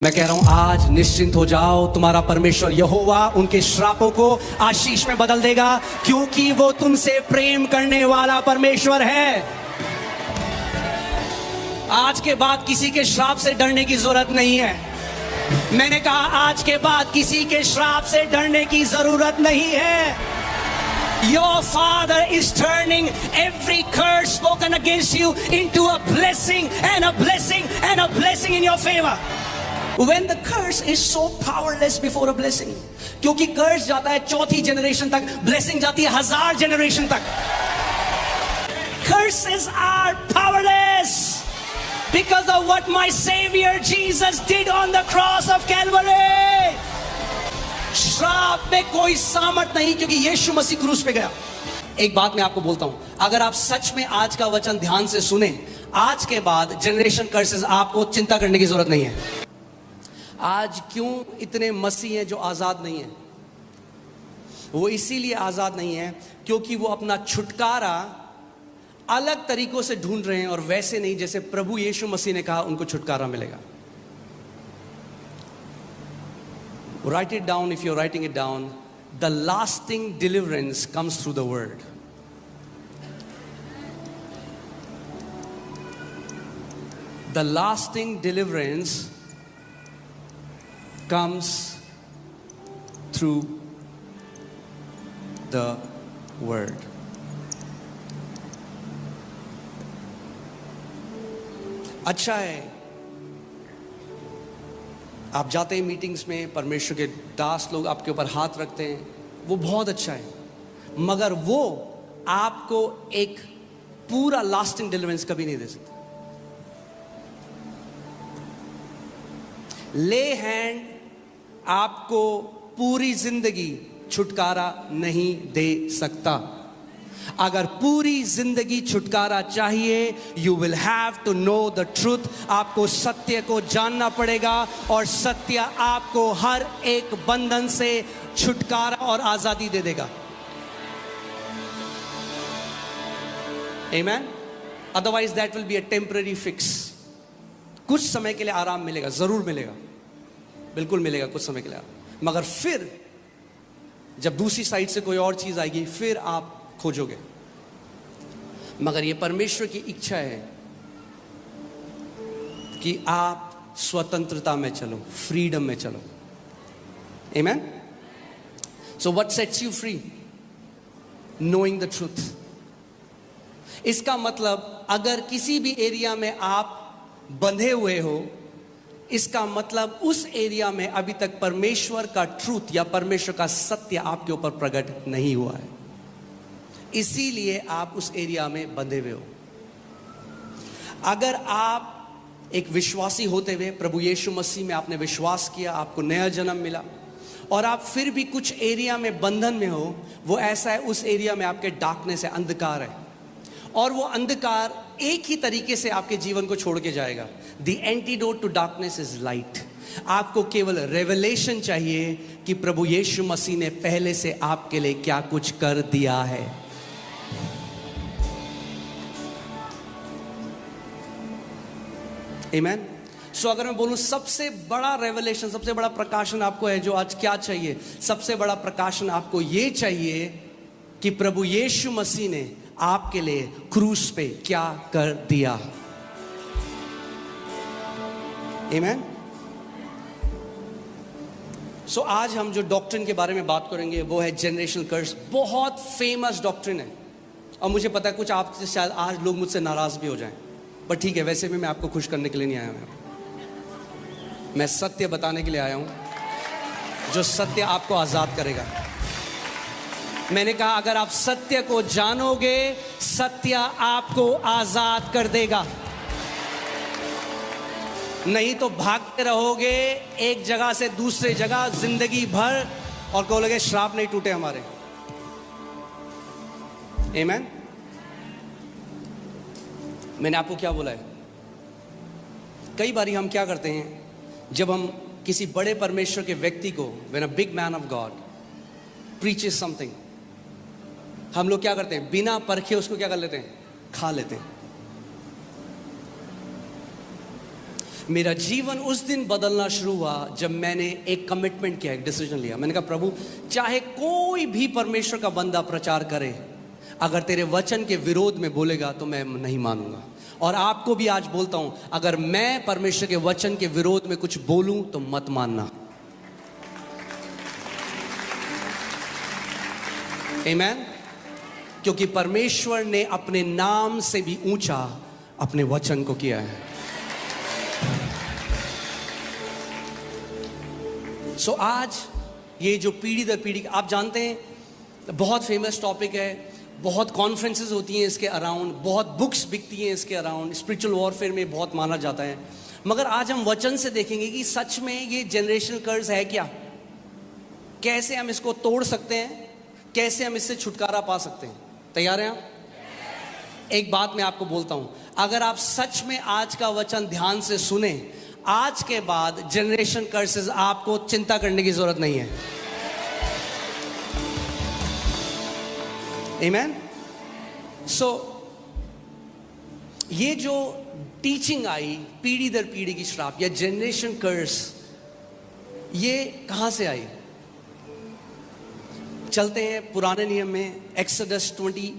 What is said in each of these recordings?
मैं कह रहा हूं आज निश्चिंत हो जाओ, तुम्हारा परमेश्वर यहोवा उनके श्रापों को आशीष में बदल देगा, क्योंकि वो तुमसे प्रेम करने वाला परमेश्वर है। आज के बाद किसी के श्राप से डरने की जरूरत नहीं है। मैंने कहा आज के बाद किसी के श्राप से डरने की जरूरत नहीं है। Your Father is turning every curse spoken against you into a blessing and a blessing and a blessing in your favor. When the curse is so powerless before a blessing, क्योंकि कर्ज जाता है चौथी जनरेशन तक, blessing जाती है 1000 generation तक। Curses are powerless because of what my Savior Jesus did on the cross of Calvary. श्राप में कोई सामर्थ नहीं, क्योंकि यीशु मसीह क्रूस पे गया। एक बात मैं आपको बोलता हूं, अगर आप सच में आज का वचन ध्यान से सुने, आज के बाद जनरेशन कर्सेस आपको चिंता करने की जरूरत नहीं है। आज क्यों इतने मसीह हैं जो आजाद नहीं है? वो इसीलिए आजाद नहीं है क्योंकि वो अपना छुटकारा अलग तरीकों से ढूंढ रहे हैं, और वैसे नहीं जैसे प्रभु यीशु मसीह ने कहा उनको छुटकारा मिलेगा। Write it down if you're writing it down. The lasting deliverance comes through the word. The lasting deliverance comes through the word. अच्छा है आप जाते हैं मीटिंग्स में, परमेश्वर के दास लोग आपके ऊपर हाथ रखते हैं, वो बहुत अच्छा है, मगर वो आपको एक पूरा लास्टिंग डिलीवरेंस कभी नहीं दे सकता। ले हैंड आपको पूरी जिंदगी छुटकारा नहीं दे सकता। अगर पूरी जिंदगी छुटकारा चाहिए, you will have to know the truth. आपको सत्य को जानना पड़ेगा, और सत्य आपको हर एक बंधन से छुटकारा और आजादी दे देगा। Amen. Otherwise that will be a temporary fix. कुछ समय के लिए आराम मिलेगा, जरूर मिलेगा, बिल्कुल मिलेगा कुछ समय के लिए, मगर फिर जब दूसरी साइड से कोई और चीज आएगी फिर आप खोजोगे। मगर यह परमेश्वर की इच्छा है कि आप स्वतंत्रता में चलो, फ्रीडम में चलो। Amen. So what sets you free? Knowing the truth. इसका मतलब अगर किसी भी एरिया में आप बंधे हुए हो, इसका मतलब उस एरिया में अभी तक परमेश्वर का ट्रूथ या परमेश्वर का सत्य आपके ऊपर प्रकट नहीं हुआ है, इसीलिए आप उस एरिया में बंधे हुए हो। अगर आप एक विश्वासी होते हुए प्रभु यीशु मसीह में आपने विश्वास किया, आपको नया जन्म मिला, और आप फिर भी कुछ एरिया में बंधन में हो, वो ऐसा है उस एरिया में आपके डार्कनेस है, अंधकार है, और वो अंधकार एक ही तरीके से आपके जीवन को छोड़ के जाएगा। The antidote to darkness is light. आपको केवल रेवलेशन चाहिए कि प्रभु यीशु मसीह ने पहले से आपके लिए क्या कुछ कर दिया है। आमेन। सो अगर मैं बोलूं सबसे बड़ा रेवलेशन, सबसे बड़ा प्रकाशन आपको है जो आज क्या चाहिए? सबसे बड़ा प्रकाशन आपको ये चाहिए कि प्रभु यीशु मसीह ने आपके लिए क्रूस पे क्या कर दिया। आमेन। सो आज हम जो डॉक्ट्रिन के बारे में बात करेंगे वो है जनरेशनल कर्स। बहुत फेमस डॉक्ट्रिन है, और मुझे पता है कुछ आपसे शायद आज लोग मुझसे नाराज भी हो जाएं, पर ठीक है, वैसे भी मैं आपको खुश करने के लिए नहीं आया हूं। मैं सत्य बताने के लिए आया हूं, जो सत्य आपको आजाद करेगा। मैंने कहा अगर आप सत्य को जानोगे, सत्य आपको आजाद कर देगा। नहीं तो भागते रहोगे एक जगह से दूसरे जगह जिंदगी भर, और कहोगे श्राप नहीं टूटे हमारे। आमेन। मैंने आपको क्या बोला है? कई बारी हम क्या करते हैं, जब हम किसी बड़े परमेश्वर के व्यक्ति को, when a big man of God preaches something, हम लोग क्या करते हैं? बिना परखे उसको क्या कर लेते हैं? खा लेते हैं। मेरा जीवन उस दिन बदलना शुरू हुआ जब मैंने एक कमिटमेंट किया, एक डिसीजन लिया। मैंने कहा प्रभु, चाहे कोई भी परमेश्वर का बंदा प्रचार करे, अगर तेरे वचन के विरोध में बोलेगा तो मैं नहीं मानूंगा। और आपको भी आज बोलता हूं, अगर मैं परमेश्वर के वचन के विरोध में कुछ बोलूं तो मत मानना। आमीन। क्योंकि परमेश्वर ने अपने नाम से भी ऊंचा अपने वचन को किया है। सो आज ये जो पीढ़ी दर पीढ़ी, आप जानते हैं बहुत फेमस टॉपिक है, बहुत कॉन्फ्रेंसेस होती हैं इसके अराउंड, बहुत बुक्स बिकती हैं इसके अराउंड, स्पिरिचुअल वॉरफेयर में बहुत माना जाता है। मगर आज हम वचन से देखेंगे कि सच में ये जनरेशनल कर्ज है क्या, कैसे हम इसको तोड़ सकते हैं, कैसे हम इससे छुटकारा पा सकते हैं। तैयार हैं आप? एक बात मैं आपको बोलता हूं, अगर आप सच में आज का वचन ध्यान से सुने, आज के बाद जनरेशन कर्सेस आपको चिंता करने की जरूरत नहीं है। आमीन। सो ये जो टीचिंग आई पीढ़ी दर पीढ़ी की श्राप या जनरेशन कर्स, ये कहां से आई? चलते हैं पुराने नियम में, एक्सोडस 25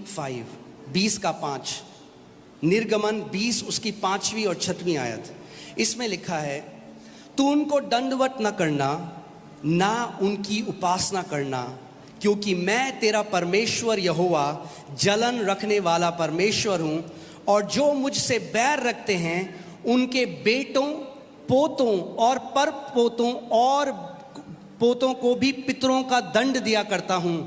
20:5, निर्गमन 20 उसकी 5वीं और 6वीं आयत। इसमें लिखा है, तू उनको दंडवत न करना, ना उनकी उपासना करना, क्योंकि मैं तेरा परमेश्वर यहोवा जलन रखने वाला परमेश्वर हूं, और जो मुझसे बैर रखते हैं उनके बेटों, पोतों और परपोतों और पोतों को भी पितरों का दंड दिया करता हूं,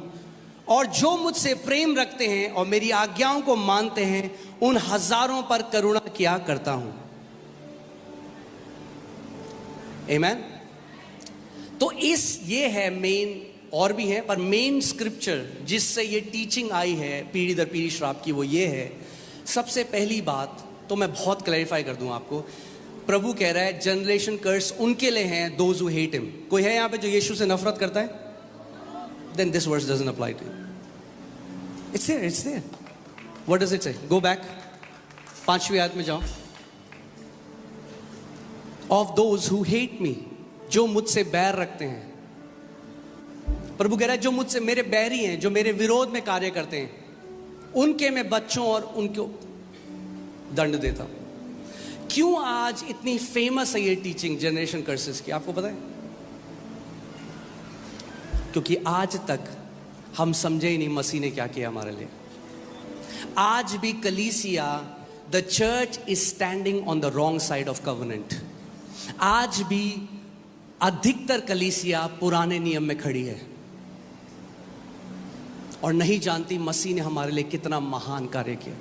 और जो मुझसे प्रेम रखते हैं और मेरी आज्ञाओं को मानते हैं उन हजारों पर करुणा किया करता हूं। आमीन। तो ये है मेन, और भी है, पर मेन स्क्रिप्चर जिससे ये टीचिंग आई है पीढ़ी दर पीढ़ी श्राप की, वो ये है। सबसे पहली बात तो मैं बहुत क्लैरिफाई कर दूं आपको, प्रभु कह रहा है जनरेशन कर्स उनके लिए हैं दोज हु हेट हिम। कोई है यहां पे जो यीशु से नफरत करता है? Then this verse doesn't apply to you. It's there. What does it say? Go back, 5वीं आयत में जाओ। Of those who hate me, जो मुझसे बैर रखते हैं। प्रभु कह रहा है जो मुझसे, मेरे बैरी हैं, जो मेरे विरोध में कार्य करते हैं, उनके मैं बच्चों और उनको दंड देता हूं। क्यों आज इतनी फेमस है ये टीचिंग जनरेशन कर्सेस की, आपको पता है? क्योंकि आज तक हम समझे ही नहीं मसीह ने क्या किया हमारे लिए। आज भी कलीसिया, the church is standing on the wrong side of covenant. आज भी अधिकतर कलीसिया पुराने नियम में खड़ी है और नहीं जानती मसीह ने हमारे लिए कितना महान कार्य किया।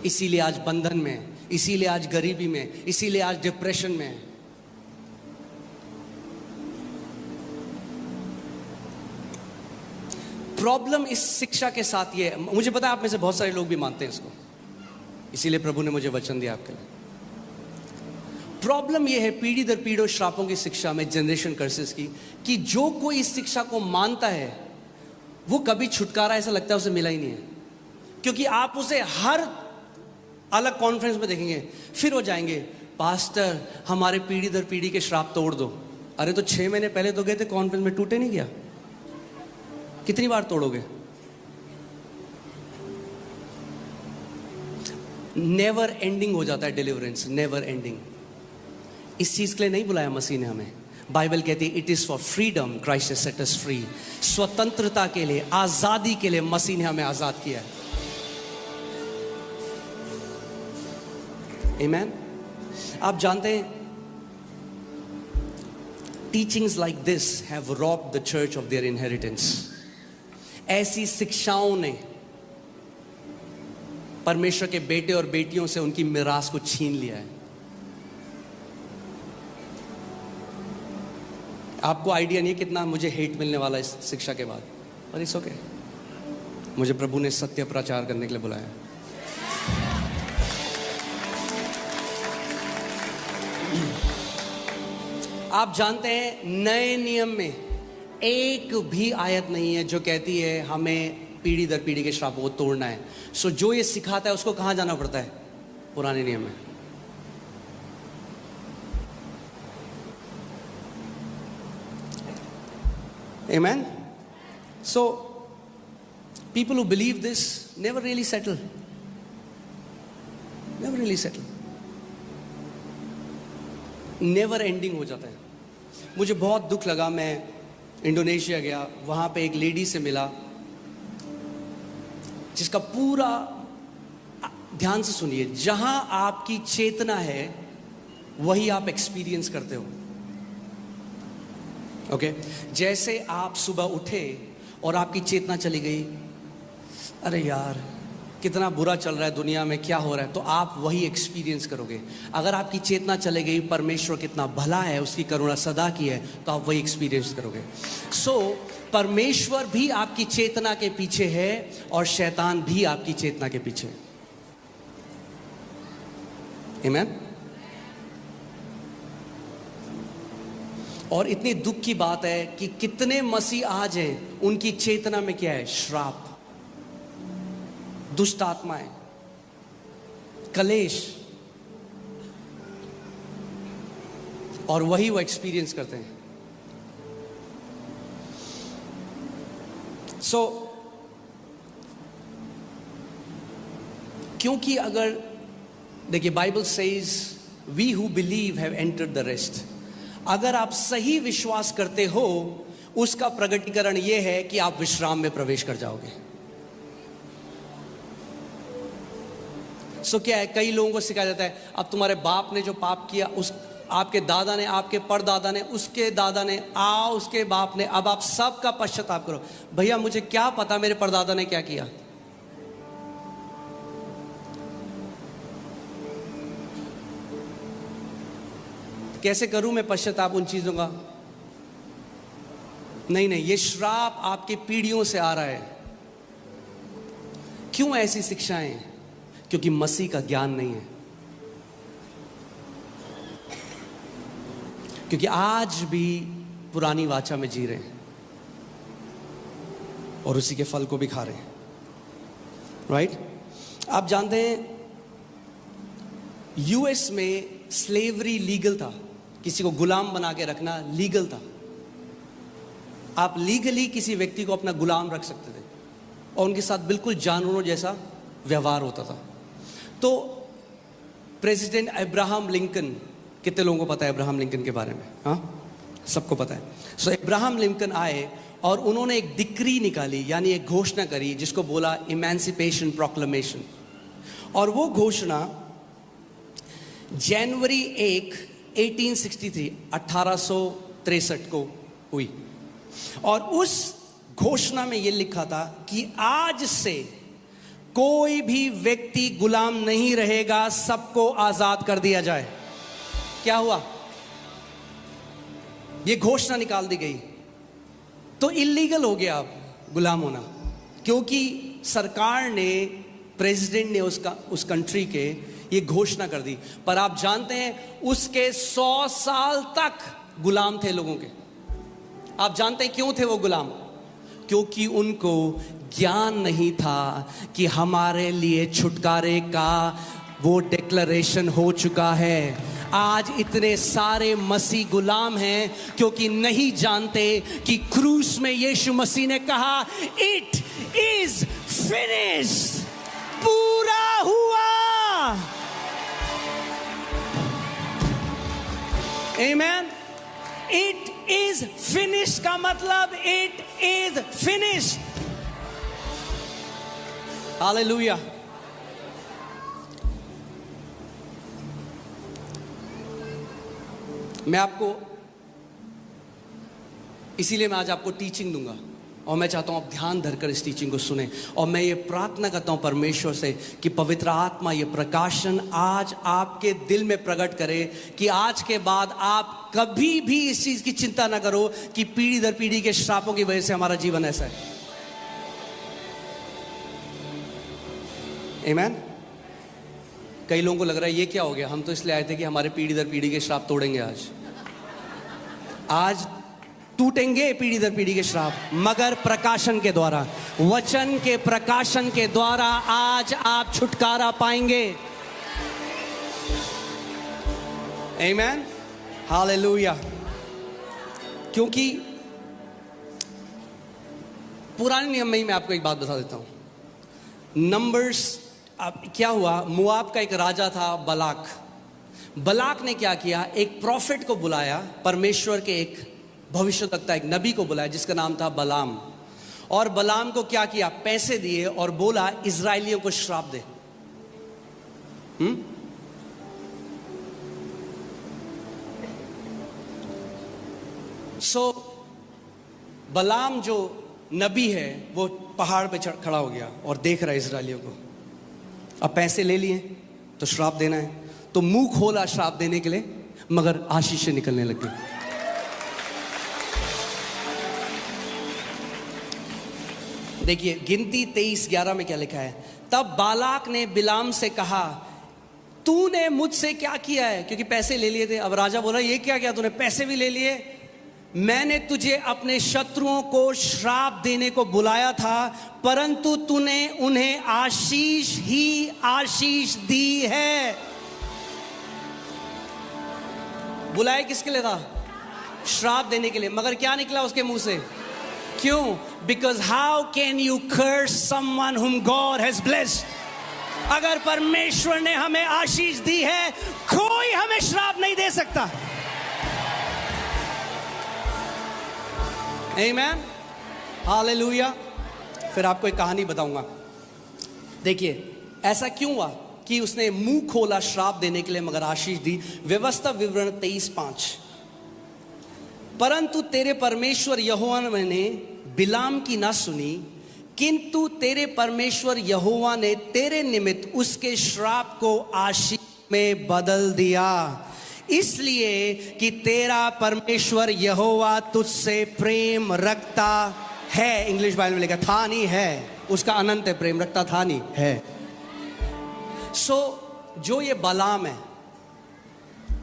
इसीलिए आज बंधन में, इसीलिए आज गरीबी में, इसीलिए आज डिप्रेशन में। प्रॉब्लम इस शिक्षा के साथ ये है, मुझे पता है आप में से बहुत सारे लोग भी मानते हैं इसको, इसीलिए प्रभु ने मुझे वचन दिया आपके लिए। प्रॉब्लम ये है पीढ़ी दर पीढ़ी श्रापों की शिक्षा में, जनरेशन कर्सेस की, कि जो कोई इस शिक्षा को मानता है वो कभी छुटकारा, ऐसा लगता है उसे मिला ही नहीं है। क्योंकि आप उसे हर अलग कॉन्फ्रेंस में देखेंगे, फिर हो जाएंगे, पास्टर हमारे पीढ़ी दर पीढ़ी के श्राप तोड़ दो। अरे तो 6 महीने पहले तो गए थे कॉन्फ्रेंस में, टूटे नहीं गया? कितनी बार तोड़ोगे? नेवर एंडिंग हो जाता है डिलीवरेंस, नेवर एंडिंग। इस चीज के लिए नहीं बुलाया मसीह ने हमें। बाइबल कहती है it is for freedom Christ has set us free. स्वतंत्रता के लिए, आजादी के लिए मसीह ने हमें आजाद किया है। आमीन। आप जानते हैं teachings like this have robbed the church of their inheritance. ऐसी शिक्षाओं ने परमेश्वर के बेटे और बेटियों से उनकी मिरास को छीन लिया है। आपको आइडिया नहीं कितना मुझे हेट मिलने वाला इस शिक्षा के बाद, पर इट्स ओके। मुझे प्रभु ने सत्य प्रचार करने के लिए बुलाया। आप जानते हैं नए नियम में एक भी आयत नहीं है जो कहती है हमें पीढ़ी दर पीढ़ी के श्रापों को तोड़ना है। सो जो ये सिखाता है उसको कहां जाना पड़ता है? पुराने नियम में। Amen. So people who believe this never really settle. Never really settle. Never ending हो जाता है. मुझे बहुत दुख लगा, मैं इंडोनेशिया गया, वहां पे एक लेडी से मिला जिसका पूरा, ध्यान से सुनिए, जहां आपकी चेतना है वही आप एक्सपीरियंस करते हो. ओके जैसे आप सुबह उठे और आपकी चेतना चली गई, अरे यार कितना बुरा चल रहा है दुनिया में, क्या हो रहा है, तो आप वही एक्सपीरियंस करोगे. अगर आपकी चेतना चले गई परमेश्वर कितना भला है, उसकी करुणा सदा की है, तो आप वही एक्सपीरियंस करोगे. सो परमेश्वर भी आपकी चेतना के पीछे है और शैतान भी आपकी चेतना के पीछे है. आमीन. और इतनी दुख की बात है कि कितने मसीह आज हैं, उनकी चेतना में क्या है? श्राप, दुष्ट आत्माएं, कलेश, और वही वो एक्सपीरियंस करते हैं. सो क्योंकि अगर देखिए Bible says we who believe have entered the rest. अगर आप सही विश्वास करते हो, उसका प्रकटीकरण यह है कि आप विश्राम में प्रवेश कर जाओगे. सो क्या है, कई लोगों को सिखाया जाता है, अब तुम्हारे बाप ने जो पाप किया, उस आपके दादा ने, आपके परदादा ने, उसके दादा ने, उसके बाप ने, अब आप सब का पश्चाताप करो. भैया मुझे क्या पता मेरे परदादा ने क्या किया? कैसे करूं मैं पश्चाताप उन चीजों का? नहीं, ये श्राप आपकी पीढ़ियों से आ रहा है. क्यों ऐसी शिक्षाएं? क्योंकि मसीह का ज्ञान नहीं है. क्योंकि आज भी पुरानी वाचा में जी रहे हैं और उसी के फल को भी खा रहे हैं. राइट? आप जानते हैं यूएस में स्लेवरी लीगल था. किसी को गुलाम बना के रखना लीगल था. आप लीगली किसी व्यक्ति को अपना गुलाम रख सकते थे और उनके साथ बिल्कुल जानवरों जैसा व्यवहार होता था. तो प्रेसिडेंट अब्राहम लिंकन, कितने लोगों को पता है अब्राहम लिंकन के बारे में? हाँ, सबको पता है. सो अब्राहम लिंकन आए और उन्होंने एक डिक्री निकाली, यानी एक घोषणा करी, जिसको बोला इमेंसिपेशन प्रोक्लेमेशन. और वो घोषणा जनवरी 1, 1863 1863 को हुई. और उस घोषणा में यह लिखा था कि आज से कोई भी व्यक्ति गुलाम नहीं रहेगा, सबको आजाद कर दिया जाए. क्या हुआ? यह घोषणा निकाल दी गई. तो इलीगल हो गया अब गुलाम होना, क्योंकि सरकार ने, प्रेसिडेंट ने उस कंट्री के ये घोषणा कर दी. पर आप जानते हैं उसके 100 साल तक गुलाम थे लोगों के. आप जानते हैं क्यों थे वो गुलाम? क्योंकि उनको ज्ञान नहीं था कि हमारे लिए छुटकारे का वो डिक्लेरेशन हो चुका है. आज इतने सारे मसीह गुलाम हैं क्योंकि नहीं जानते कि क्रूस में यीशु मसीह ने कहा, इट इज फिनिश्ड, पूरा हुआ. Amen. It is finished का मतलब it is finished. Hallelujah. मैं आपको, इसीलिए मैं आज आपको टीचिंग दूंगा और मैं चाहता हूं आप ध्यान धरकर इस टीचिंग को सुने. और मैं ये प्रार्थना करता हूं परमेश्वर से कि पवित्र आत्मा ये प्रकाशन आज आपके दिल में प्रकट करे कि आज के बाद आप कभी भी इस चीज की चिंता ना करो कि पीढ़ी दर पीढ़ी के श्रापों की वजह से हमारा जीवन ऐसा है. आमीन. कई लोगों को लग रहा है ये क्या हो गया, हम तो इसलिए आए थे कि हमारे पीढ़ी दर पीढ़ी के श्राप तोड़ेंगे. आज टूटेंगे पीढ़ी दर पीढ़ी के श्राप, मगर प्रकाशन के द्वारा, वचन के प्रकाशन के द्वारा आज आप छुटकारा पाएंगे. आमीन. हालेलुया. क्योंकि पुराने नियम में ही मैं आपको एक बात बता देता हूं। नंबर्स, अब क्या हुआ, मोआब का एक राजा था बलाक। बलाक ने क्या किया, एक प्रॉफिट को बुलाया, परमेश्वर के एक भविष्यवक्ता, एक नबी को बुलाया जिसका नाम था बलाम। और बलाम को क्या किया, पैसे दिए और बोला इजराइलियों को श्राप दे। बलाम जो नबी है वो पहाड़ पे खड़ा हो गया और देख रहा है इजराइलियों को। अब पैसे ले लिए तो श्राप देना है, तो मुंह खोला श्राप देने के लिए, मगर आशीषें निकलने लग गई। देखिए गिनती 23:11 में क्या लिखा है, तब बालाक ने बिलाम से कहा तूने मुझसे क्या किया है, क्योंकि पैसे ले लिए थे। अब राजा बोला ये क्या किया तूने, पैसे भी ले लिए, मैंने तुझे अपने शत्रुओं को श्राप देने को बुलाया था, परंतु तूने उन्हें आशीष ही आशीष दी है। बुलाया किसके लिए था, श्राप देने के लिए, मगर क्या निकला उसके मुंह से, क्यों, because how can you curse someone whom God has blessed. अगर परमेश्वर ने हमें आशीष दी है, कोई हमें श्राप नहीं दे सकता। आमीन, हालेलुया। फिर आपको एक कहानी बताऊंगा। देखिए ऐसा क्यों हुआ कि उसने मुंह खोला श्राप देने के लिए मगर आशीष दी। व्यवस्था विवरण 23:5, परंतु तेरे परमेश्वर यहोवा ने बिलाम की ना सुनी, किंतु तेरे परमेश्वर यहोवा ने तेरे निमित्त उसके श्राप को आशीष में बदल दिया, इसलिए कि तेरा परमेश्वर यहोवा तुझसे प्रेम रखता है। इंग्लिश बाइबल में लिखा था नहीं है, उसका अनंत है, प्रेम रखता था नहीं है। जो ये बलाम है,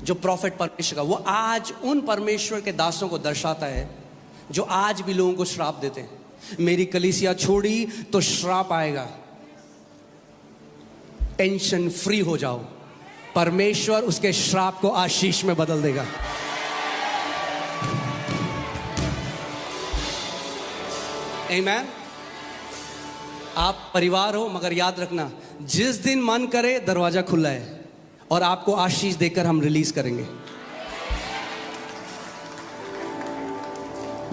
जो प्रॉफिट परमेश्वर का, वो आज उन परमेश्वर के दासों को दर्शाता है जो आज भी लोगों को श्राप देते हैं। मेरी कलीसिया छोड़ी तो श्राप आएगा, टेंशन फ्री हो जाओ, परमेश्वर उसके श्राप को आशीष में बदल देगा। आमीन। आप परिवार हो, मगर याद रखना जिस दिन मन करे दरवाजा खुला है और आपको आशीष देकर हम रिलीज करेंगे।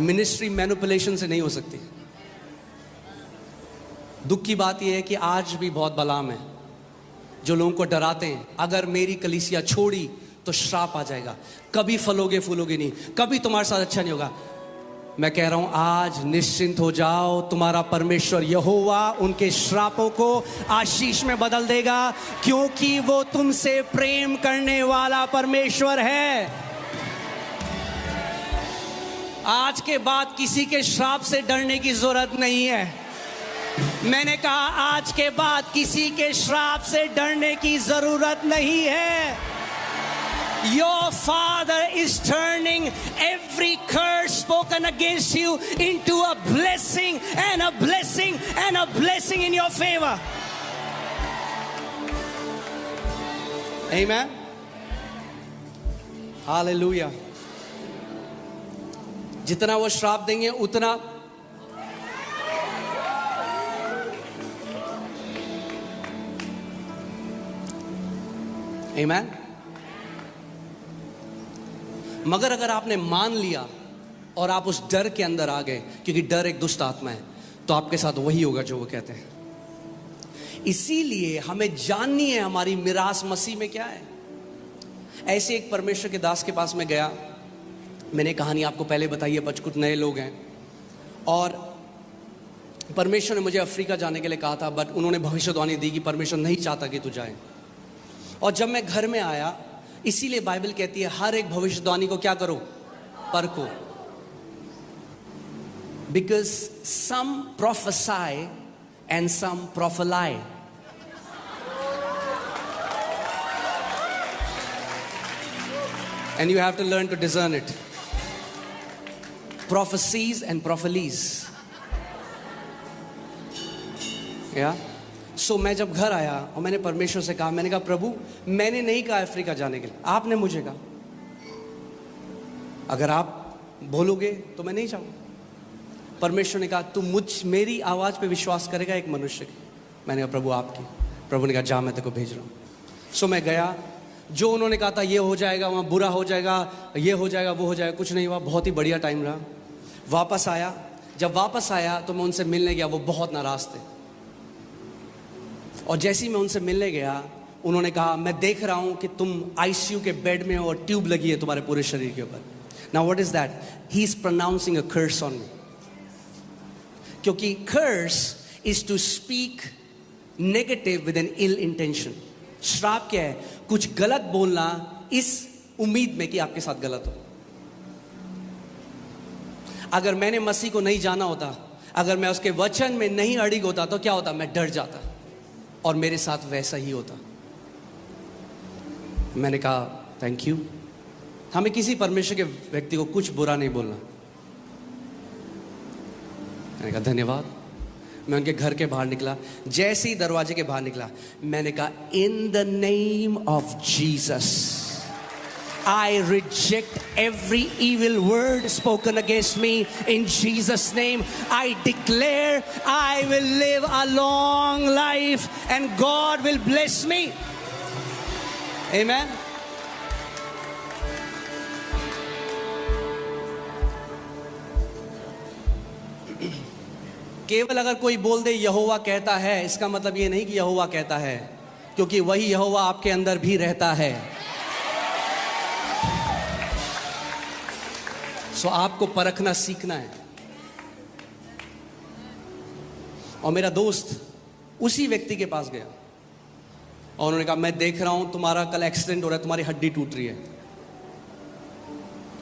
मिनिस्ट्री मैनिपुलेशन से नहीं हो सकती। दुख की बात यह है कि आज भी बहुत बलाम है जो लोगों को डराते हैं, अगर मेरी कलीसिया छोड़ी तो श्राप आ जाएगा, कभी फलोगे फूलोगे नहीं, कभी तुम्हारे साथ अच्छा नहीं होगा। मैं कह रहा हूं आज निश्चिंत हो जाओ, तुम्हारा परमेश्वर यहोवा उनके श्रापों को आशीष में बदल देगा, क्योंकि वो तुमसे प्रेम करने वाला परमेश्वर है। आज के बाद किसी के श्राप से डरने की जरूरत नहीं है। मैंने कहा आज के बाद किसी के श्राप से डरने की जरूरत नहीं है। Your Father is turning every curse spoken against you into a blessing and a blessing and a blessing in your favor. Amen. Hallelujah. जितना वो श्राप देंगे उतना Amen. मगर अगर आपने मान लिया और आप उस डर के अंदर आ गए, क्योंकि डर एक दुष्ट आत्मा है, तो आपके साथ वही होगा जो वो कहते हैं। इसीलिए हमें जाननी है हमारी मिरास मसीह में क्या है। ऐसे एक परमेश्वर के दास के पास में गया, मैंने कहानी आपको पहले बताई है, कुछ नए लोग हैं, और परमेश्वर ने मुझे अफ्रीका जाने के लिए कहा था, बट उन्होंने भविष्यवाणी दी कि परमेश्वर नहीं चाहता कि तू जाए। और जब मैं घर में आया, इसीलिए बाइबल कहती है हर एक भविष्यवाणी को क्या करो, परखो, because some prophesy and some prophesy. And you have to learn to discern it. Prophecies and prophelies. Yeah. So मैं जब घर आया और मैंने परमेश्वर से कहा, मैंने कहा प्रभु मैंने नहीं कहा अफ्रीका जाने के लिए, आपने मुझे कहा, अगर आप बोलोगे तो मैं नहीं जाऊंगा। परमेश्वर ने कहा तू मेरी आवाज़ पे विश्वास करेगा एक मनुष्य की? मैंने कहा प्रभु आपकी। प्रभु ने कहा जा मैं तेरे को भेज रहा हूँ। सो मैं गया, जो उन्होंने कहा था ये हो जाएगा, वहाँ बुरा हो जाएगा, ये हो जाएगा, वो हो जाएगा, कुछ नहीं हुआ। बहुत ही बढ़िया टाइम रहा। वापस आया, जब वापस आया तो मैं उनसे मिलने गया, वो बहुत नाराज़ थे। और जैसे ही मैं उनसे मिलने गया, उन्होंने कहा मैं देख रहा हूँ कि तुम आईसीयू के बेड में हो और ट्यूब लगी है तुम्हारे पूरे शरीर के ऊपर। Now what is that? He is pronouncing a curse on me. क्योंकि curse is to speak negative with an ill intention. श्राप क्या है? कुछ गलत बोलना इस उम्मीद में कि आपके साथ गलत हो। अगर मैंने मसीह को नहीं जाना होता, अगर मैं उसके वचन में नहीं अड़िग होता तो क्या होता? मैं डर जाता और मेरे साथ वैसा ही होता। मैंने कहा थैंक यू। हमें किसी परमेश्वर के व्यक्ति को कुछ बुरा नहीं बोलना। मैंने कहा धन्यवाद। मैं उनके घर के बाहर निकला, जैसे ही दरवाजे के बाहर निकला मैंने कहा in the name of Jesus I reject every evil word spoken against me in Jesus' name. I declare I will live a long life and God will bless me. Amen. केवल अगर कोई बोल दे यहोवा कहता है, इसका मतलब ये नहीं कि यहोवा कहता है, क्योंकि वही यहोवा आपके अंदर भी रहता है। सो आपको परखना सीखना है। और मेरा दोस्त उसी व्यक्ति के पास गया और उन्होंने कहा मैं देख रहा हूं तुम्हारा कल एक्सीडेंट हो रहा है, तुम्हारी हड्डी टूट रही है।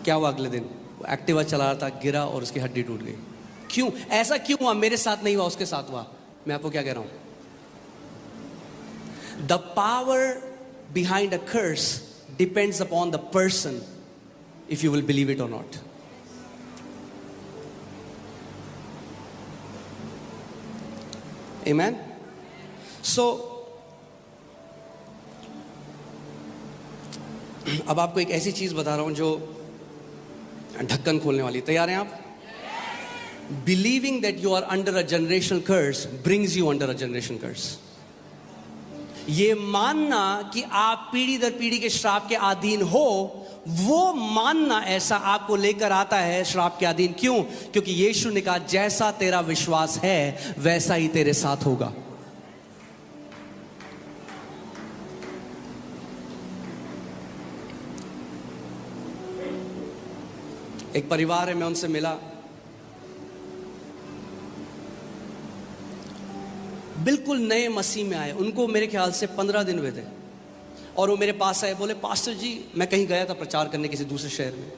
क्या हुआ? अगले दिन वो एक्टिवा चला रहा था, गिरा और उसकी हड्डी टूट गई। क्यों? ऐसा क्यों हुआ? मेरे साथ नहीं हुआ, उसके साथ हुआ। मैं आपको क्या कह रहा हूं? The power behind a curse depends upon the person if you will believe it और नॉट। Amen. So, अब आपको एक ऐसी चीज बता रहा हूं जो ढक्कन खोलने वाली। तैयार हैं आप? Believing that you are under a generational curse brings you under a generational curse. ये मानना कि आप पीढ़ी दर पीढ़ी के श्राप के अधीन हो, वो मानना ऐसा आपको लेकर आता है श्राप के अधीन। क्यों? क्योंकि यीशु ने कहा जैसा तेरा विश्वास है वैसा ही तेरे साथ होगा। एक परिवार है, मैं उनसे मिला, बिल्कुल नए मसीह में आए। उनको मेरे ख्याल से 15 दिन हुए थे और वो मेरे पास आए, बोले पास्टर जी, मैं कहीं गया था प्रचार करने किसी दूसरे शहर में,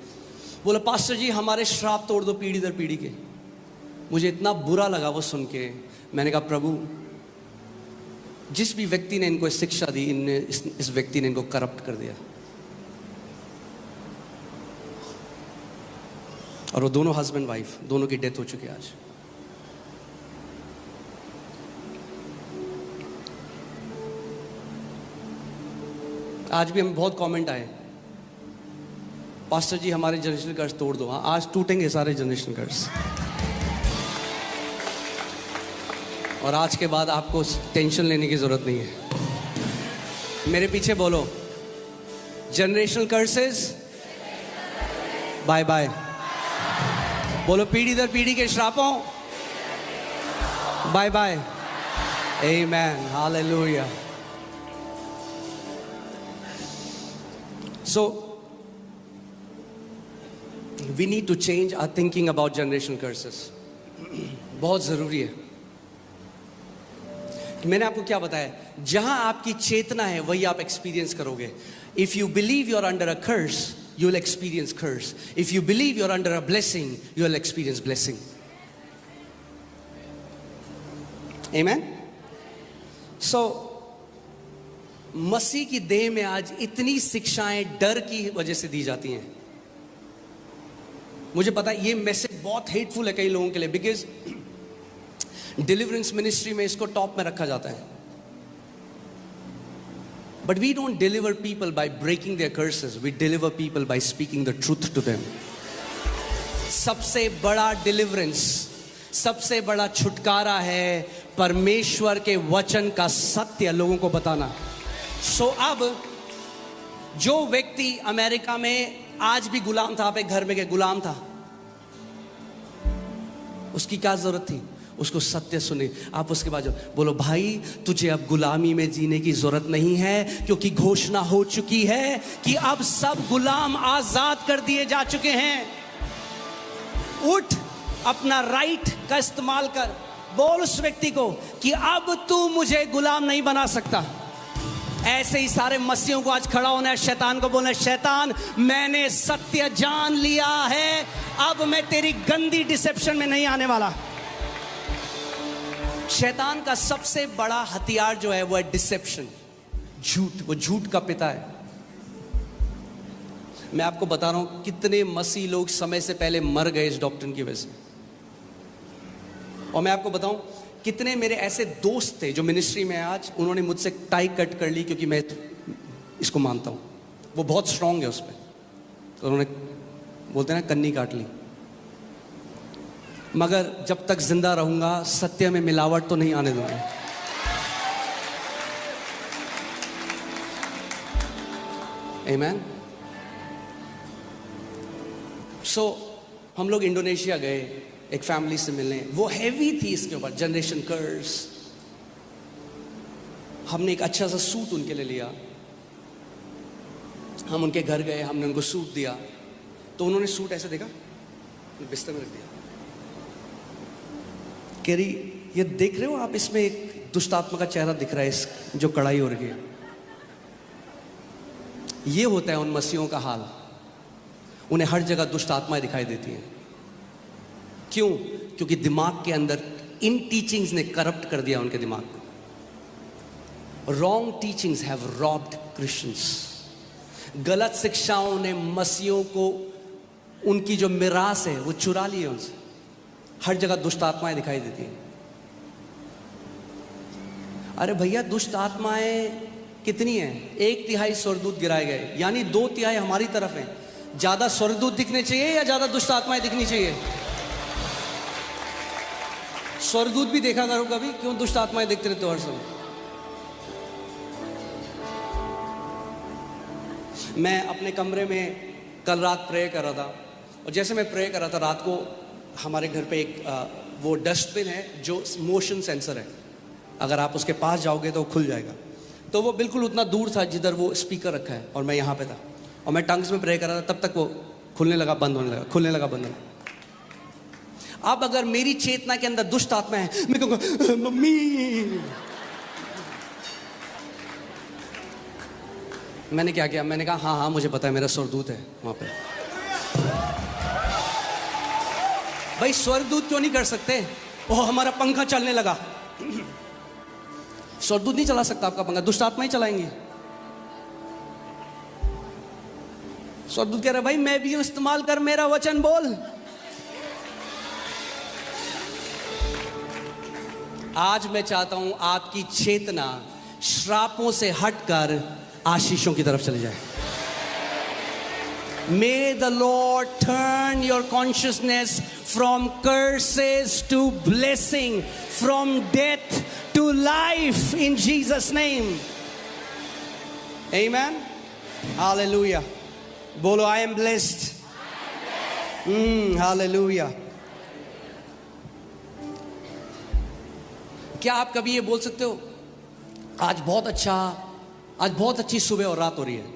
बोले पास्टर जी हमारे श्राप तोड़ दो पीढ़ी दर पीढ़ी के। मुझे इतना बुरा लगा वो सुन के। मैंने कहा प्रभु, जिस भी व्यक्ति ने इनको शिक्षा दी, इस व्यक्ति ने इनको करप्ट कर दिया। और वो दोनों हस्बैंड वाइफ दोनों की डेथ हो चुकी है आज। आज भी हमें बहुत कमेंट आए, पास्टर जी हमारे जनरेशनल कर्स तोड़ दो। हाँ, आज टूटेंगे सारे जनरेशनल कर्स। और आज के बाद आपको टेंशन लेने की जरूरत नहीं है। मेरे पीछे बोलो, जनरेशनल कर्सेस बाय बाय। बोलो पीढ़ी दर पीढ़ी के श्रापों bye bye. Amen, hallelujah. So, we need to change our thinking about generational curses. बहुत ज़रूरी है। मैंने आपको क्या बताया, जहां आपकी चेतना है वही आप एक्सपीरियंस करोगे। If you believe you're under a curse, you will experience curse. If you believe you're under a blessing, you will experience blessing. Amen? So, मसीह की देह में आज इतनी शिक्षाएं डर की वजह से दी जाती हैं। मुझे पता है ये मैसेज बहुत हेटफुल है कई लोगों के लिए, बिकॉज डिलीवरेंस मिनिस्ट्री में इसको टॉप में रखा जाता है। But we don't deliver people by breaking their curses, we deliver people by speaking the truth to them. सबसे बड़ा डिलीवरेंस सबसे बड़ा छुटकारा है परमेश्वर के वचन का सत्य लोगों को बताना। सो अब जो व्यक्ति अमेरिका में आज भी गुलाम था, आप एक घर में के गुलाम था, उसकी क्या जरूरत थी? उसको सत्य सुने। आप उसके बाद बोलो, भाई तुझे अब गुलामी में जीने की जरूरत नहीं है, क्योंकि घोषणा हो चुकी है कि अब सब गुलाम आजाद कर दिए जा चुके हैं। उठ, अपना राइट का इस्तेमाल कर, बोल उस व्यक्ति को कि अब तू मुझे गुलाम नहीं बना सकता। ऐसे ही सारे मसीहों को आज खड़ा होना है, शैतान को बोलना है, शैतान मैंने सत्य जान लिया है, अब मैं तेरी गंदी डिसेप्शन में नहीं आने वाला। शैतान का सबसे बड़ा हथियार जो है वो है डिसेप्शन, झूठ। वो झूठ का पिता है। मैं आपको बता रहा हूं कितने मसीह लोग समय से पहले मर गए इस डॉक्ट्रिन की वजह से। और मैं आपको बताऊं कितने मेरे ऐसे दोस्त थे जो मिनिस्ट्री में आज, उन्होंने मुझसे टाई कट कर ली क्योंकि मैं इसको मानता हूं। वो बहुत स्ट्रांग है उस पर, तो उन्होंने बोलते हैं ना कन्नी काट ली। मगर जब तक जिंदा रहूंगा सत्य में मिलावट तो नहीं आने दूंगा। आमीन। सो हम लोग इंडोनेशिया गए एक फैमिली से मिलने। वो हैवी थी इसके ऊपर, जनरेशन कर्स। हमने एक अच्छा सा सूट उनके लिए लिया। हम उनके घर गए, हमने उनको सूट दिया, तो उन्होंने सूट ऐसे देखा, बिस्तर में रख दिया। कह रही, ये देख रहे हो आप, इसमें एक दुष्ट आत्मा का चेहरा दिख रहा है, इस जो कढ़ाई हो रही है। ये होता है उन मसीहों का हाल। उन्हें हर जगह दुष्ट आत्माएं दिखाई देती हैं। क्यों? क्योंकि दिमाग के अंदर इन टीचिंग्स ने करप्ट कर दिया उनके दिमाग को। Wrong teachings have robbed Christians. गलत शिक्षाओं ने मसीहों को, उनकी जो मिरास है वो चुरा ली है उनसे। हर जगह दुष्ट आत्माएं दिखाई देती हैं। अरे भैया, दुष्ट आत्माएं कितनी हैं? 1/3 स्वर्गदूत गिराए गए, यानी 2/3 हमारी तरफ हैं। ज्यादा स्वर्गदूत दिखने चाहिए या ज्यादा दुष्ट आत्माएं दिखनी चाहिए? स्वर्गदूत भी देखा करो कभी, क्यों दुष्ट आत्माएं देखते रहते हो हर समय? मैं अपने कमरे में कल रात प्रे कर रहा था, और जैसे मैं प्रे कर रहा था रात को, हमारे घर पे एक वो डस्टबिन है जो मोशन सेंसर है। अगर आप उसके पास जाओगे तो वो खुल जाएगा। तो वो बिल्कुल उतना दूर था जिधर वो स्पीकर रखा है, और मैं यहाँ पे था, और मैं टंग्स में प्रे कर रहा था। तब तक वो खुलने लगा, बंद होने लगा, खुलने लगा, बंद होने लगा। अब अगर मेरी चेतना के अंदर दुष्ट आत्मा है, मैं कहूँगा मम्मी। मैंने क्या किया? मैंने कहा हाँ हाँ मुझे पता है, मेरा स्वर्गदूत है वहां पे। भाई स्वर्गदूत क्यों नहीं कर सकते? ओह हमारा पंखा चलने लगा। स्वर्गदूत नहीं चला सकता आपका पंखा, दुष्ट आत्मा ही चलाएंगे। स्वर्गदूत कह रहे भाई मैं भी हूं, इस्तेमाल कर, मेरा वचन बोल। आज मैं चाहता हूं आपकी चेतना श्रापों से हटकर आशीषों की तरफ चली जाए। May the Lord turn your consciousness from curses to blessing, from death to life in Jesus' name. Amen. Hallelujah. बोलो I am blessed. Hallelujah. क्या आप कभी ये बोल सकते हो आज बहुत अच्छी सुबह और रात हो रही है?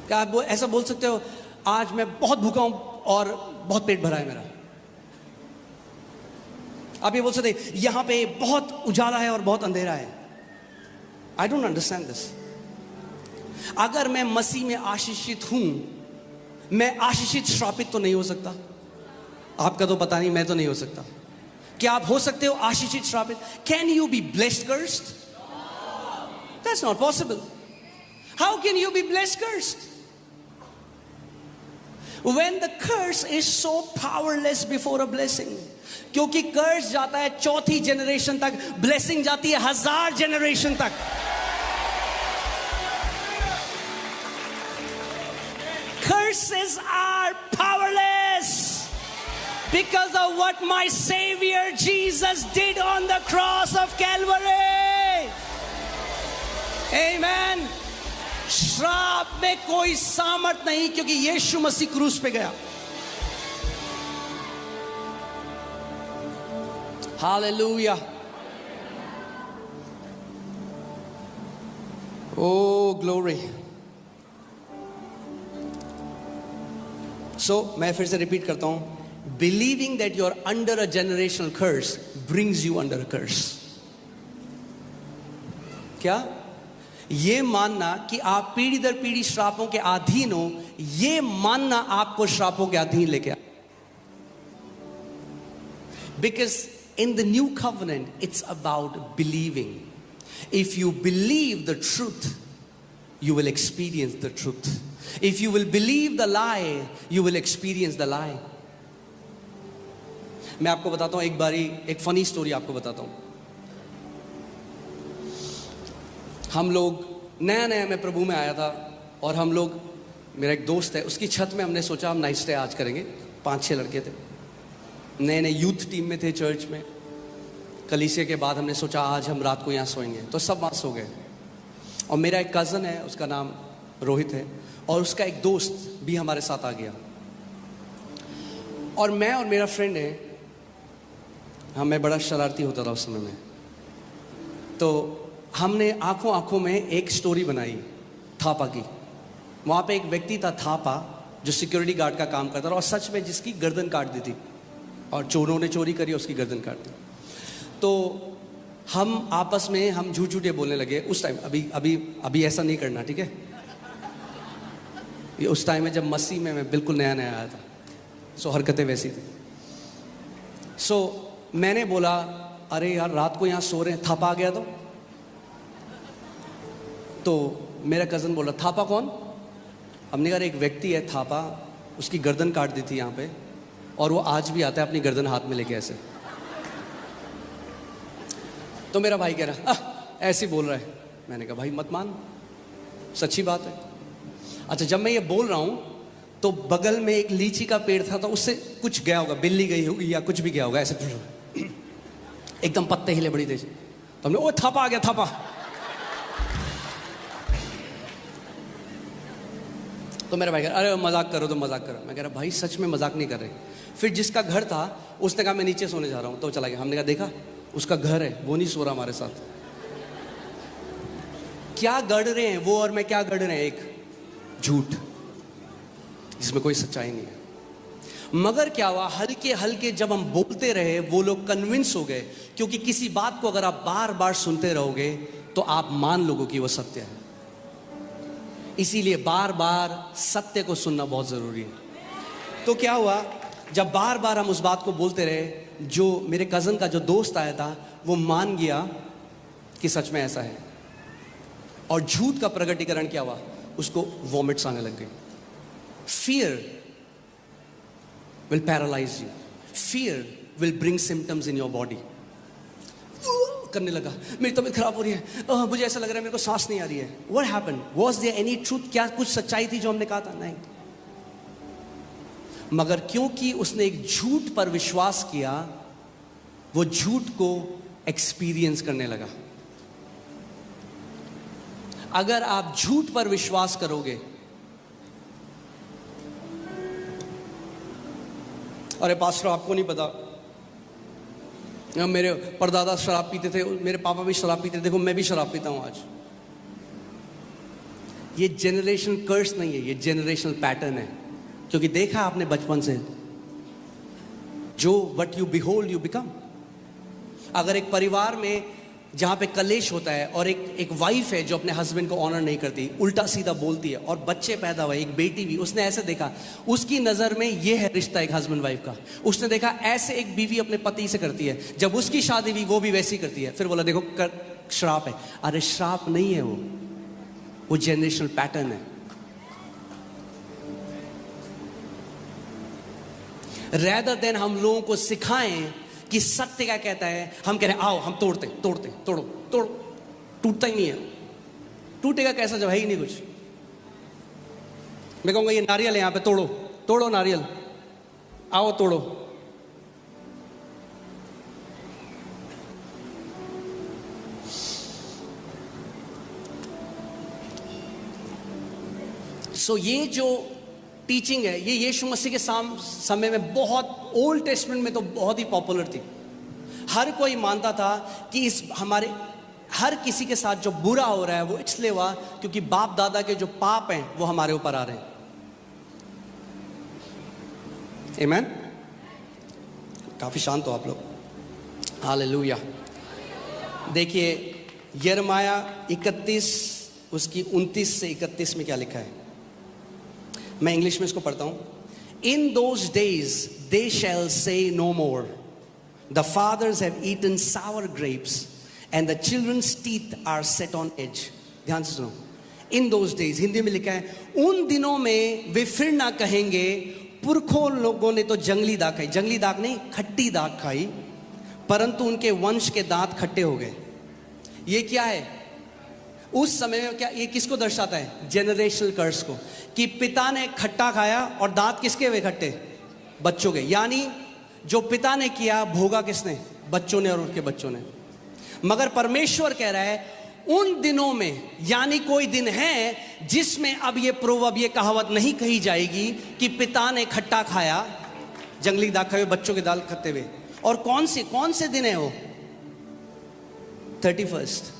क्या आप ऐसा बोल सकते हो आज मैं बहुत भूखा हूं और बहुत पेट भरा है मेरा? आप ये बोल सकते हैं यहां पे बहुत उजाला है और बहुत अंधेरा है? I don't understand this. अगर मैं मसीह में आशीषित हूं, मैं आशीषित श्रापित तो नहीं हो सकता? आपका तो पता नहीं, मैं तो नहीं हो सकता। क्या आप हो सकते हो आशीषित श्रापित? Can you be blessed cursed? That's not possible. How can you be blessed cursed? When the curse is so powerless before a blessing, क्योंकि कर्स जाता है 4थी जनरेशन तक, ब्लेसिंग जाती है 1000 जनरेशन तक। Curses are powerless. Because of what my Savior Jesus did on the cross of Calvary. Amen. श्राप में कोई सामर्थ नहीं, क्योंकि यीशु मसीह क्रूस पे गया. Hallelujah. Oh, glory. So, मैं फिर से रिपीट करता हूं. Believing that you are under a generational curse brings you under a curse. क्या? ये मानना कि आप पीढ़ी दर पीढ़ी श्रापों के अधीन हो, ये मानना आपको श्रापों के अधीन लेके आ. Because in the new covenant, it's about believing. If you believe the truth, you will experience the truth. If you will believe the lie, you will experience the lie. मैं आपको बताता हूं, एक बारी एक फनी स्टोरी आपको बताता हूं. हम लोग नया मैं प्रभु में आया था, और हम लोग, मेरा एक दोस्त है, उसकी छत में हमने सोचा हम नाइट स्टे आज करेंगे. 5-6 लड़के थे, नए यूथ टीम में थे चर्च में. कलीसिया के बाद हमने सोचा आज हम रात को यहाँ सोएंगे, तो सब वहाँ सो गए. और मेरा एक कज़न है, उसका नाम रोहित है, और उसका एक दोस्त भी हमारे साथ आ गया. और मैं और मेरा फ्रेंड है, मैं बड़ा शरारती होता था उस समय में, तो हमने आंखों में एक स्टोरी बनाई थापा की. वहाँ पे एक व्यक्ति था थापा, जो सिक्योरिटी गार्ड का काम करता था, और सच में जिसकी गर्दन काट दी थी, और चोरों ने चोरी करी, उसकी गर्दन काट दी. तो हम आपस में हम झूठ झूठे बोलने लगे उस टाइम. अभी ऐसा नहीं करना, ठीक है? ये उस टाइम में जब मसीह में मैं बिल्कुल नया आया था, सो हरकतें वैसी थी. सो मैंने बोला, अरे यार रात को यहाँ सो रहे हैं, थापा आ गया तो मेरा कज़न बोला, थापा कौन? हमने कहा एक व्यक्ति है थापा, उसकी गर्दन काट दी थी यहाँ पे, और वो आज भी आता है अपनी गर्दन हाथ में लेके ऐसे. तो मेरा भाई कह रहा ऐसे बोल रहा है. मैंने कहा भाई मत मान, सच्ची बात है. अच्छा, जब मैं ये बोल रहा हूँ तो बगल में एक लीची का पेड़ था, तो उससे कुछ गया होगा, बिल्ली गई होगी या कुछ भी गया होगा, ऐसे एकदम पत्ते हिले बड़ी तेज. तो हमने, ओ थापा आ गया, थापा. तो मेरा भाई कह रहा, अरे मजाक करो तो मजाक करो. मैं कह रहा भाई सच में मजाक नहीं कर रहे. फिर जिसका घर था उसने कहा मैं नीचे सोने जा रहा हूँ, तो चला गया. हमने कहा देखा, उसका घर है, वो नहीं सो रहा हमारे साथ. क्या गढ़ रहे हैं वो और मैं, क्या गढ़ रहे हैं? एक झूठ, जिसमें कोई सच्चाई नहीं है. मगर क्या हुआ, हल्के हल्के जब हम बोलते रहे, वो लोग कन्विंस हो गए. क्योंकि किसी बात को अगर आप बार बार सुनते रहोगे तो आप मान लोगे कि वो सत्य है. इसीलिए बार बार सत्य को सुनना बहुत जरूरी है. तो क्या हुआ, जब बार बार हम उस बात को बोलते रहे, जो मेरे कज़न का जो दोस्त आया था वो मान गया कि सच में ऐसा है. और झूठ का प्रकटीकरण क्या हुआ, उसको वॉमिट्स आने लग गई. Fear will paralyze you. Fear will bring symptoms in your body. करने लगा, मेरी तबीयत खराब हो रही है, मुझे ऐसा लग रहा है मेरे को सांस नहीं आ रही है. What happened? Was there any truth? क्या कुछ सच्चाई थी जो हमने कहा था? नहीं. मगर क्योंकि उसने एक झूठ पर विश्वास किया, वो झूठ को एक्सपीरियंस करने लगा. अगर आप झूठ पर विश्वास करोगे, अरे पास्टर आपको नहीं पता, मेरे परदादा शराब पीते थे, मेरे पापा भी शराब पीते थे, देखो मैं भी शराब पीता हूं आज. ये जनरेशन कर्स नहीं है, ये जनरेशनल पैटर्न है. क्योंकि देखा आपने बचपन से, जो what you behold you become. अगर एक परिवार में जहां पे कलेश होता है, और एक वाइफ है जो अपने हस्बैंड को ऑनर नहीं करती, उल्टा सीधा बोलती है, और बच्चे पैदा हुए, एक बेटी भी, उसने ऐसे देखा, उसकी नज़र में ये है रिश्ता एक हस्बैंड वाइफ का. उसने देखा ऐसे एक बीवी अपने पति से करती है, जब उसकी शादी हुई वो भी वैसी करती है. फिर बोला देखो श्राप है. अरे श्राप नहीं है, वो जनरेशनल पैटर्न है. रेदर देन हम लोगों को सिखाएं कि सत्य क्या कहता है, हम कह रहे हैं आओ हम तोड़ते तोड़ो, टूटता ही नहीं है. टूटेगा कैसा जब है ही नहीं कुछ. मैं कहूंगा ये नारियल है, यहाँ पे तोड़ो नारियल, आओ तोड़ो. सो ये जो टीचिंग है ये यीशु मसीह के समय में बहुत, ओल्ड टेस्टमेंट में तो बहुत ही पॉपुलर थी। हर कोई मानता था कि इस हमारे हर किसी के साथ जो बुरा हो रहा है वो इसलिए हुआ क्योंकि बाप दादा के जो पाप हैं वो हमारे ऊपर आ रहे हैं। आमीन। काफी शांत हो आप लोग। हालेलुया। देखिए यिर्मयाह 31 उसकी 29 से 31 में क्या लिखा है, मैं इंग्लिश में इसको पढ़ता हूं। In those days they shall say no more, the fathers have eaten sour grapes and the children's teeth are set on edge. ध्यान से सुनो, इन दोज डेज, हिंदी में लिखा है उन दिनों में वे फिर ना कहेंगे पुरखों लोगों ने तो जंगली दाग खाई, जंगली दाग नहीं खट्टी दाग खाई, परंतु उनके वंश के दांत खट्टे हो गए। ये क्या है उस समय में, क्या ये किसको दर्शाता है? जेनरेशनल कर्स को, कि पिता ने खट्टा खाया और दांत किसके हुए खट्टे? बच्चों के। यानी जो पिता ने किया भोगा किसने? बच्चों ने और उनके बच्चों ने। मगर परमेश्वर कह रहा है उन दिनों में, यानी कोई दिन है जिसमें अब ये प्रोवर्ब, ये कहावत नहीं कही जाएगी कि पिता ने खट्टा खाया, जंगली दाग खाए, बच्चों के दाल खट्टे हुए। और कौन से दिन है वो? 31st।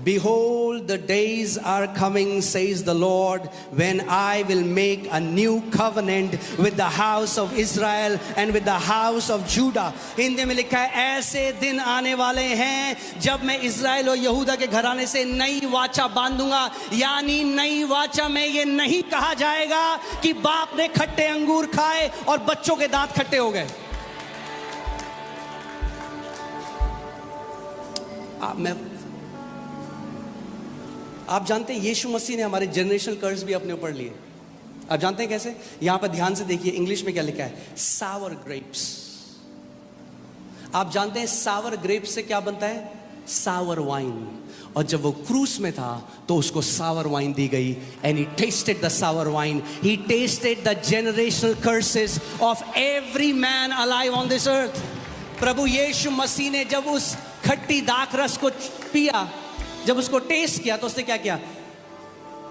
Behold, the days are coming, says the Lord, when I will make a new covenant with the house of Israel and with the house of Judah. Hindi में लिखा है ऐसे दिन आने वाले हैं जब मैं इस्राएल और यहूदा के घराने से नई वाचा बांधूंगा। यानी नई वाचा में ये नहीं कहा जाएगा कि बाप ने खट्टे अंगूर खाए और बच्चों के दांत खट्टे हो गए। आप जानते हैं यीशु मसीह ने हमारे जनरेशनल कर्स भी अपने ऊपर लिए। आप जानते हैं कैसे? यहां पर ध्यान से देखिए, इंग्लिश में क्या लिखा है? सावर ग्रेप्स। आप जानते हैं सावर ग्रेप्स से क्या बनता है? सावर वाइन। और जब वो क्रूस में था तो उसको सावर वाइन दी गई। And he tasted the sour wine, he tasted the generational curses of every man alive on this earth. प्रभु यीशु मसीह ने जब उस खट्टी दाख रस को पिया, जब उसको टेस्ट किया, तो उसने क्या किया?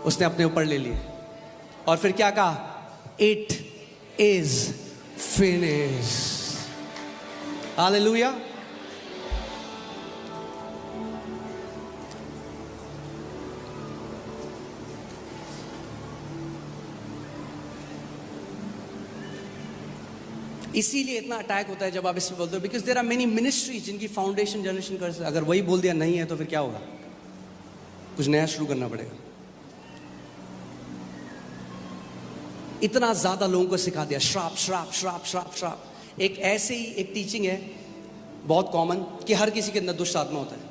उसने अपने ऊपर ले लिए और फिर क्या कहा? It is finished. हालेलुया। इसीलिए इतना अटैक होता है जब आप इसमें बोलते हो, because there are many ministries जिनकी फाउंडेशन जनरेशन कर, अगर वही बोल दिया नहीं है तो फिर क्या होगा? कुछ नया शुरू करना पड़ेगा। इतना ज्यादा लोगों को सिखा दिया श्राप श्राप श्राप श्राप श्राप। एक ऐसे ही एक टीचिंग है बहुत कॉमन कि हर किसी के अंदर दुष्ट आत्मा होता है।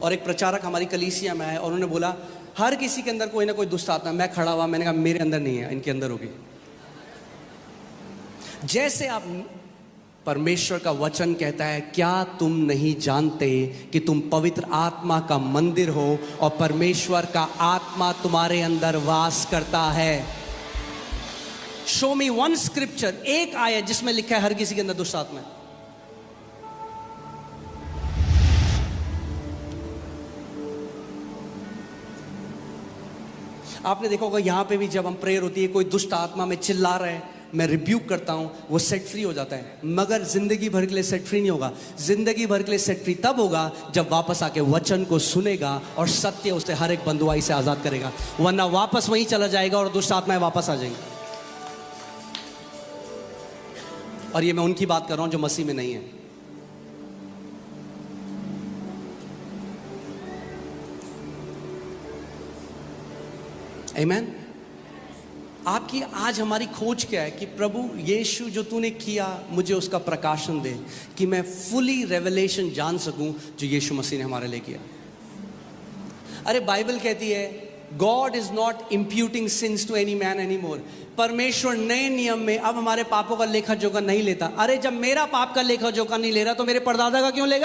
और एक प्रचारक हमारी कलीसिया में आए और उन्होंने बोला हर किसी के अंदर कोई ना कोई दुष्ट आत्मा। मैं खड़ा हुआ, मैंने कहा मेरे अंदर नहीं है, इनके अंदर होगी। जैसे आप, परमेश्वर का वचन कहता है क्या तुम नहीं जानते कि तुम पवित्र आत्मा का मंदिर हो और परमेश्वर का आत्मा तुम्हारे अंदर वास करता है। शो मी वन स्क्रिप्चर, एक आयत जिसमें लिखा है हर किसी के अंदर दुष्ट आत्मा है। आपने देखा होगा यहां पे भी जब हम प्रेयर होती है, कोई दुष्ट आत्मा में चिल्ला रहे हैं, मैं रिब्यूक करता हूं, वो सेट फ्री हो जाता है। मगर जिंदगी भर के लिए सेट फ्री नहीं होगा। जिंदगी भर के लिए सेट फ्री तब होगा जब वापस आके वचन को सुनेगा और सत्य उसे हर एक बंधुआई से आजाद करेगा, वरना वापस वहीं चला जाएगा और दुष्ट आत्माएं वापस आ जाएंगी। और ये मैं उनकी बात कर रहा हूं जो मसीह में नहीं है। आमीन। आपकी आज हमारी खोज क्या है कि प्रभु यीशु जो तूने किया मुझे उसका प्रकाशन दे, कि मैं फुली रेवलेशन जान सकूं जो यीशु मसीह ने हमारे लिए किया। अरे बाइबल कहती है God is not imputing sins to any man any more. परमेश्वर नए नियम में अब हमारे पापों का लेखा जोखा नहीं लेता। अरे जब मेरा पाप का लेखा जोखा नहीं ले रहा तो मेरे परदादा का क्यों लेगा?